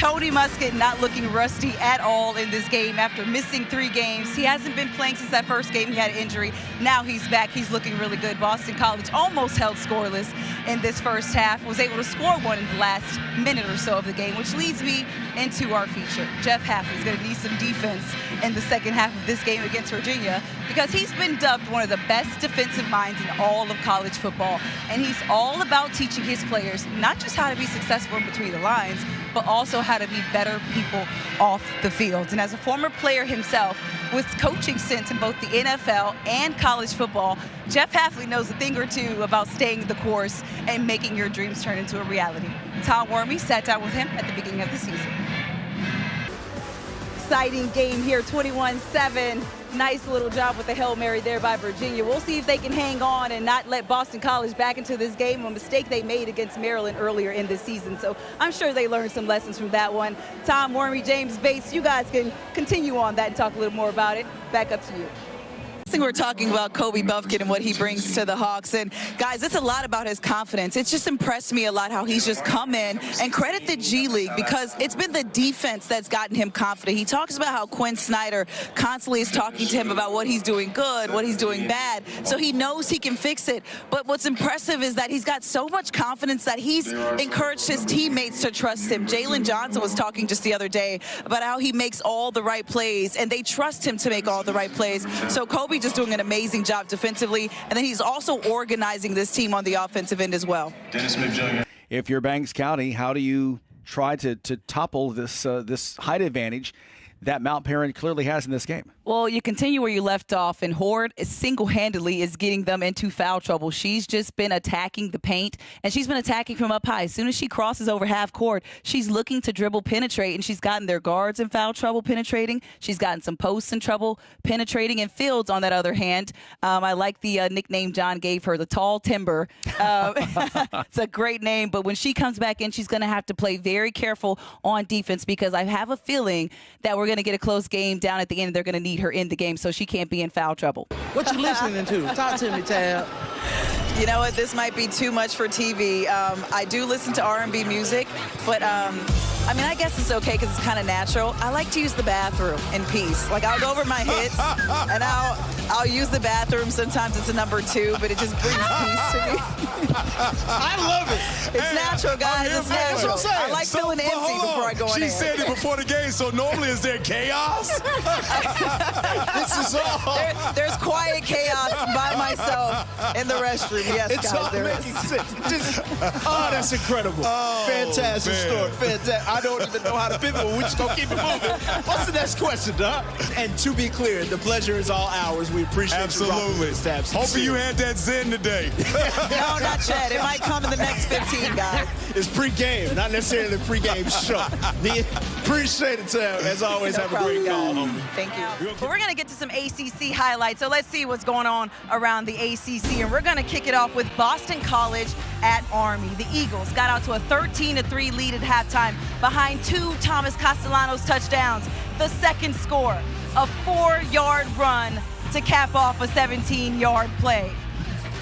Tony Muskett not looking rusty at all in this game after missing 3 games. He hasn't been playing since that first game. He had an injury. Now he's back. He's looking really good. Boston College almost held scoreless in this first half, was able to score one in the last minute or so of the game, which leads me into our feature. Jeff Hafley is going to need some defense in the second half of this game against Virginia because he's been dubbed one of the best defensive minds in all of college football. And he's all about teaching his players not just how to be successful in between the lines, but also how to be better people off the field. And as a former player himself, with coaching stints in both the NFL and college football, Jeff Hafley knows a thing or two about staying the course and making your dreams turn into a reality. Tom Wormy sat down with him at the beginning of the season. Exciting game here, 21-7. Nice little job with the Hail Mary there by Virginia. We'll see if they can hang on and not let Boston College back into this game, a mistake they made against Maryland earlier in this season. So I'm sure they learned some lessons from that one. Tom Wormy, James Bates, you guys can continue on that and talk a little more about it. Back up to you. We're talking about Kobe Bufkin and what he brings to the Hawks. And guys, it's a lot about his confidence. It's just impressed me a lot how he's just come in, and credit the G League because it's been the defense that's gotten him confident. He talks about how Quinn Snyder constantly is talking to him about what he's doing good, what he's doing bad. So he knows he can fix it. But what's impressive is that he's got so much confidence that he's encouraged his teammates to trust him. Jalen Johnson was talking just the other day about how he makes all the right plays, and they trust him to make all the right plays. So Kobe just doing an amazing job defensively, and then he's also organizing this team on the offensive end as well. Dennis Smith Jr. If you're Banks County, how do you try to topple this this height advantage that Mount Perrin clearly has in this game? Well, you continue where you left off, and Horde single-handedly is getting them into foul trouble. She's just been attacking the paint, and she's been attacking from up high. As soon as she crosses over half court, she's looking to dribble penetrate, and she's gotten their guards in foul trouble penetrating. She's gotten some posts in trouble penetrating, and Fields, on that other hand, I like the nickname John gave her, the Tall Timber. It's a great name, but when she comes back in, she's going to have to play very careful on defense because I have a feeling that we're going to get a close game down at the end. They're going to need her in the game so she can't be in foul trouble. What you listening to? Talk to me, Tab. You know what? This might be too much for TV. I do listen to R&B music, but I mean, I guess it's okay because it's kind of natural. I like to use the bathroom in peace. Like, I'll go over my hits, and I'll use the bathroom. Sometimes it's a number 2, but it just brings peace to me. I love it. It's natural, guys. It's natural. I like feeling empty before I go in there. She said it before the game, so normally is there chaos? This is all. There's quiet chaos by myself in the restroom. Yes, it's guys, all making sense. Oh, that's incredible. Oh, fantastic man. story. Fantastic. I don't even know how to pivot, but we're just going to keep it moving. What's the next question, Doc? And to be clear, the pleasure is all ours. We appreciate Absolutely. you rocking with Hoping you had that Zen today. No, not yet. It might come in the next 15, guys. It's pre-game, not necessarily the pre-game show. Appreciate it, Tab. As always, No have a problem, great call, guys. homie. Thank you. But we're going to get to some ACC highlights. So let's see what's going on around the ACC. And we're going to kick it off with Boston College at Army. The Eagles got out to a 13-3 lead at halftime behind 2 Thomas Castellanos touchdowns. The second score, a 4-yard run to cap off a 17-yard play.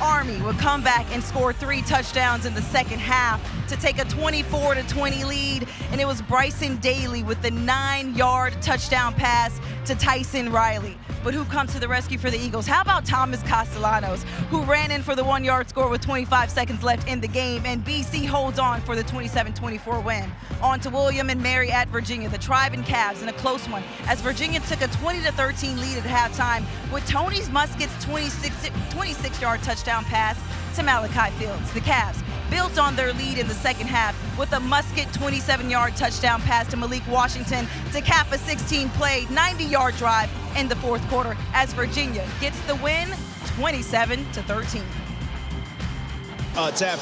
Army would come back and score 3 touchdowns in the second half to take a 24-20 lead, and it was Bryson Daly with the 9-yard touchdown pass to Tyson Riley. But who comes to the rescue for the Eagles? How about Thomas Castellanos, who ran in for the 1-yard score with 25 seconds left in the game, and BC holds on for the 27-24 win. On to William and Mary at Virginia, the Tribe and Cavs in a close one, as Virginia took a 20-13 lead at halftime with Tony Muskett's 26-yard touchdown pass to Malachi Fields. The Cavs built on their lead in the second half with a Muskett 27-yard touchdown pass to Malik Washington to cap a 16-play, 90-yard drive in the fourth quarter as Virginia gets the win 27-13. Tab.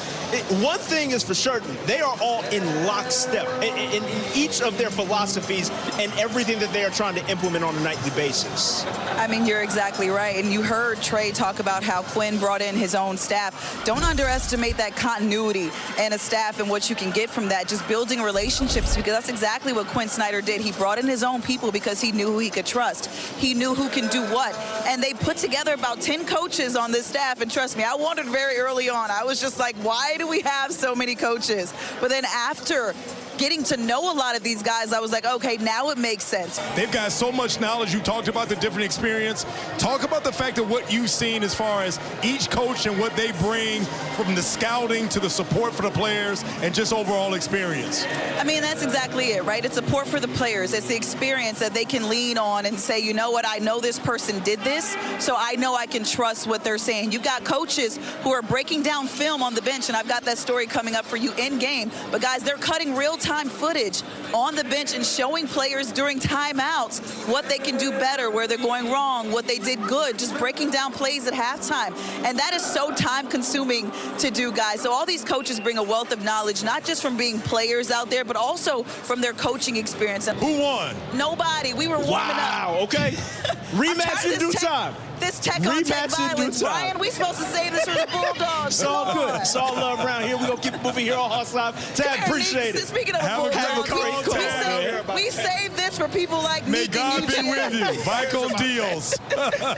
One thing is for certain, they are all in lockstep in each of their philosophies and everything that they are trying to implement on a nightly basis. I mean, you're exactly right. And you heard Trey talk about how Quinn brought in his own staff. Don't underestimate that continuity and a staff and what you can get from that, just building relationships, because that's exactly what Quinn Snyder did. He brought in his own people because he knew who he could trust. He knew who can do what. And they put together about 10 coaches on this staff. And trust me, I wondered very early on. I was just like, why do we have so many coaches? But then after getting to know a lot of these guys, I was like, okay, now it makes sense. They've got so much knowledge. You talked about the different experience. Talk about the fact of what you've seen as far as each coach and what they bring from the scouting to the support for the players and just overall experience. I mean, that's exactly it, right? It's support for the players. It's the experience that they can lean on and say, you know what, I know this person did this, so I know I can trust what they're saying. You've got coaches who are breaking down film on the bench, and I've got that story coming up for you in game. But guys, they're cutting real-time footage on the bench and showing players during timeouts what they can do better, where they're going wrong, what they did good, just breaking down plays at halftime. And that is so time-consuming to do, guys. So all these coaches bring a wealth of knowledge, not just from being players out there, but also from their coaching experience. Who won? Nobody. We were warming up. Wow, okay. Rematch in due time. This tech-on-tech violence, Brian, we supposed to save this for the Bulldogs. It's all good. It's all love around here. We're going to keep it moving here on Hawks Live. Tad, appreciate it. Speaking of Have a Bulldogs, great time. we save this for people like me. May God be with you. Vicon Deals.